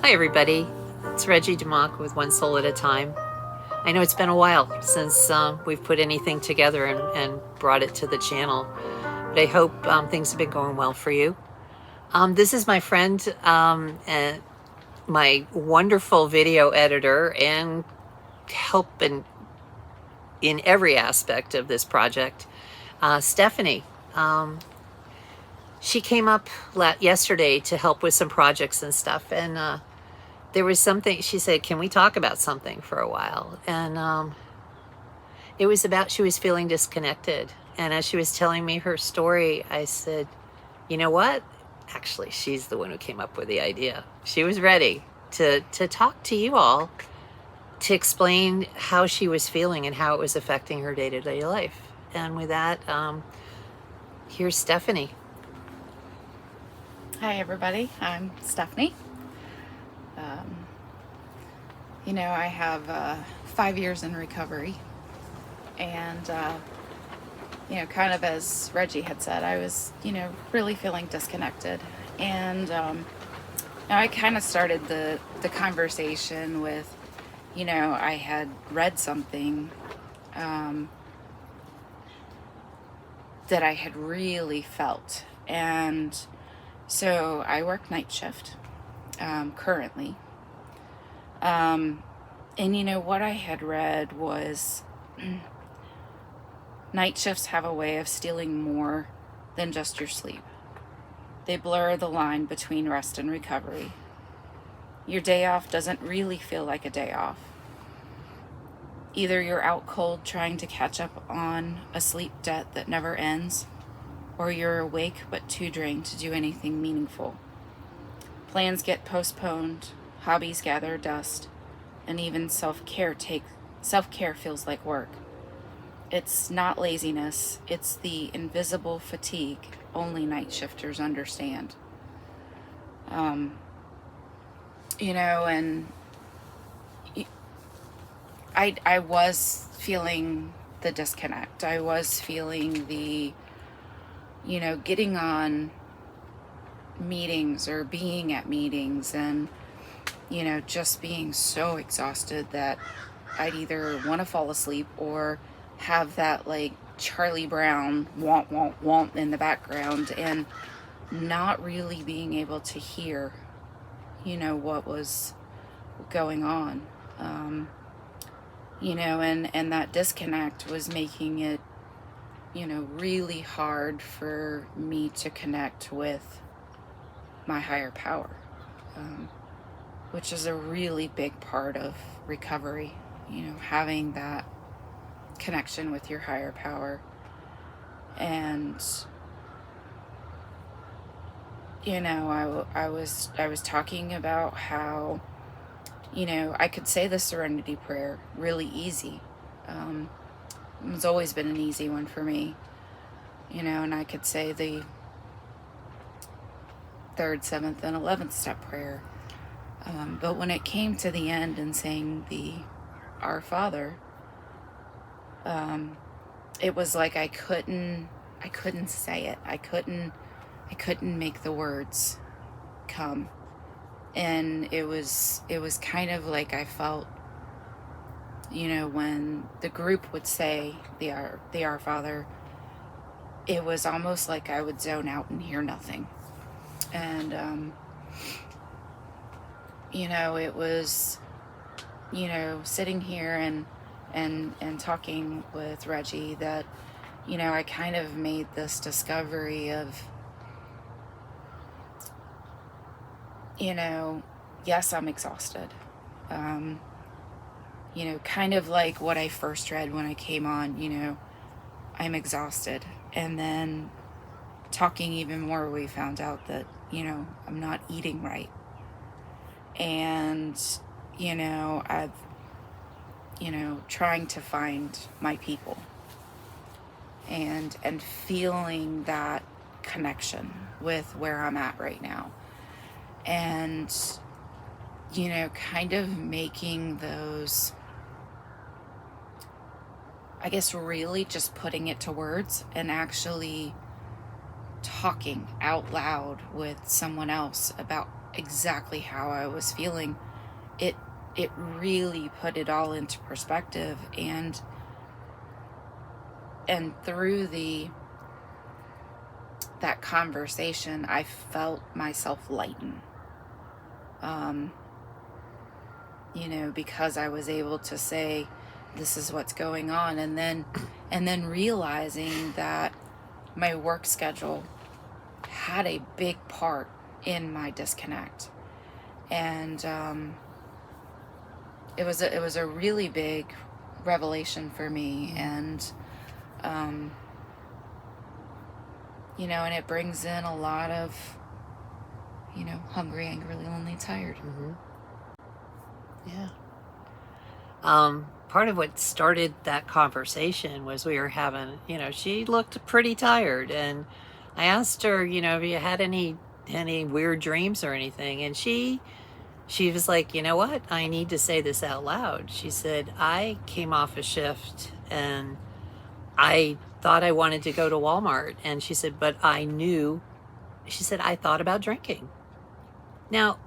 Hi everybody, it's Reggie DeMock with One Soul at a Time. I know it's been a while since we've put anything together and brought it to the channel, but I hope things have been going well for you. This is my friend, and my wonderful video editor and help in every aspect of this project, Stefanie. She came up yesterday to help with some projects and stuff, and there was something, she said, can we talk about something for a while? And it was about, she was feeling disconnected. And as she was telling me her story, I said, you know what? Actually, she's the one who came up with the idea. She was ready to talk to you all to explain how she was feeling and how it was affecting her day-to-day life. And with that, here's Stefanie. Hi everybody, I'm Stefanie. I have 5 years in recovery, and kind of as Reggie had said, I was really feeling disconnected, and I kind of started the conversation with I had read something that I had really felt, and so I work night shift currently. And what I had read was night shifts have a way of stealing more than just your sleep. They blur the line between rest and recovery. Your day off doesn't really feel like a day off. Either you're out cold trying to catch up on a sleep debt that never ends, or you're awake but too drained to do anything meaningful. Plans get postponed, hobbies gather dust, and even self-care feels like work. It's not laziness, it's the invisible fatigue only night shifters understand. And I was feeling the disconnect. I was feeling the, getting on meetings or being at meetings and, just being so exhausted that I'd either want to fall asleep or have that like Charlie Brown womp womp womp in the background and not really being able to hear, what was going on. And that disconnect was making it, really hard for me to connect with my higher power, which is a really big part of recovery, having that connection with your higher power. And, I was talking about how, I could say the Serenity Prayer really easy. It's always been an easy one for me, and I could say the 3rd, 7th, and 11th step prayer. But when it came to the end and saying the Our Father, it was like I couldn't say it. I couldn't make the words come. And it was kind of like I felt, when the group would say the Our Father, it was almost like I would zone out and hear nothing. And, it was, sitting here and talking with Reggie that, I kind of made this discovery of, yes, I'm exhausted. Kind of like what I first read when I came on, I'm exhausted. And then talking even more, we found out that, I'm not eating right. And, I've, trying to find my people and feeling that connection with where I'm at right now. And, kind of making those, I guess, really just putting it to words and actually talking out loud with someone else about exactly how I was feeling, it really put it all into perspective, and through that conversation, I felt myself lighten. Because I was able to say, this is what's going on, and then realizing that my work schedule had a big part in my disconnect, and it was a really big revelation for me, and and it brings in a lot of hungry, angry, lonely, tired. Mm-hmm. Yeah. Part of what started that conversation was we were having, she looked pretty tired, and I asked her, if you had any weird dreams or anything, and she was like, you know what? I need to say this out loud. She said, I came off a shift and I thought I wanted to go to Walmart, and she said, but she said, I thought about drinking. Now,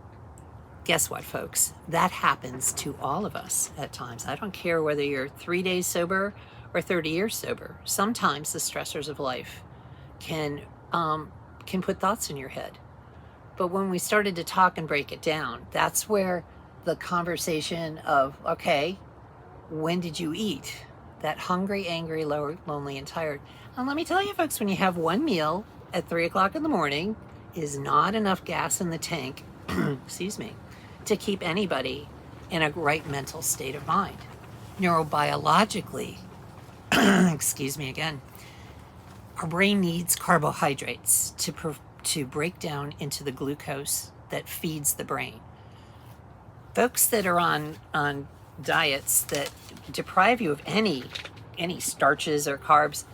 guess what, folks? That happens to all of us at times. I don't care whether you're 3 days sober or 30 years sober. Sometimes the stressors of life can put thoughts in your head. But when we started to talk and break it down, that's where the conversation of, okay, when did you eat? That hungry, angry, lonely, and tired. And let me tell you, folks, when you have one meal at 3 o'clock in the morning is not enough gas in the tank, excuse me, to keep anybody in a right mental state of mind. Neurobiologically, excuse me again, our brain needs carbohydrates to break down into the glucose that feeds the brain. Folks that are on diets that deprive you of any starches or carbs,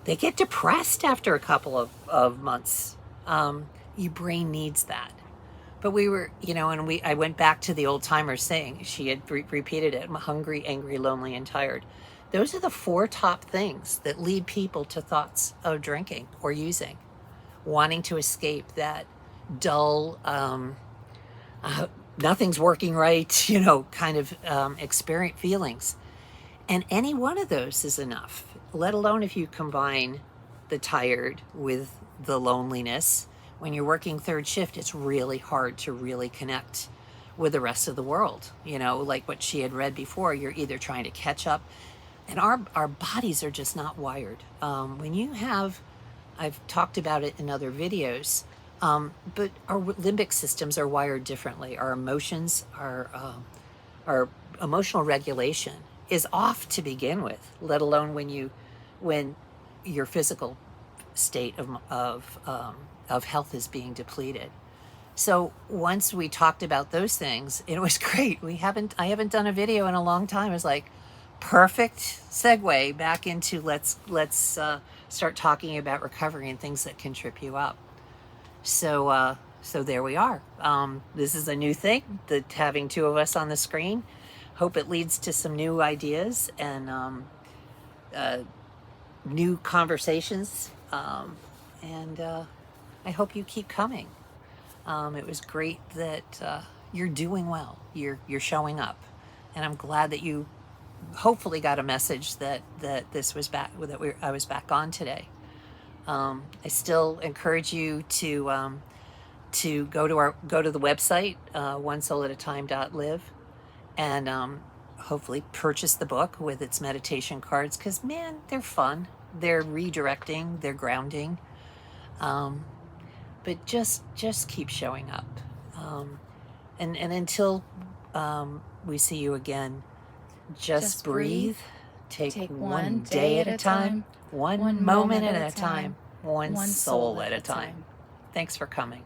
they get depressed after a couple of months. Your brain needs that. But we were, and I went back to the old timers saying, she had repeated it, I'm hungry, angry, lonely, and tired. Those are the 4 top things that lead people to thoughts of drinking or using, wanting to escape that dull, nothing's working right, kind of experience feelings. And any one of those is enough, let alone if you combine the tired with the loneliness. When you're working third shift, it's really hard to really connect with the rest of the world. Like what she had read before, you're either trying to catch up, and our bodies are just not wired. When you have, I've talked about it in other videos, but our limbic systems are wired differently. Our emotions, our emotional regulation is off to begin with, let alone when your physical state of health is being depleted. So once we talked about those things, it was great. I haven't done a video in a long time. It's like perfect segue back into let's start talking about recovery and things that can trip you up. So there we are. This is a new thing, that having 2 of us on the screen. Hope it leads to some new ideas and new conversations. And I hope you keep coming. It was great that you're doing well. You're showing up, and I'm glad that you hopefully got a message that this was back, that I was back on today. I still encourage you to go to the website, onesoulatime.live, and hopefully purchase the book with its meditation cards, because man, they're fun. They're redirecting. They're grounding. But just keep showing up. And until we see you again, just breathe. Take one day at a time, one moment at a time, one soul at a time. Thanks for coming.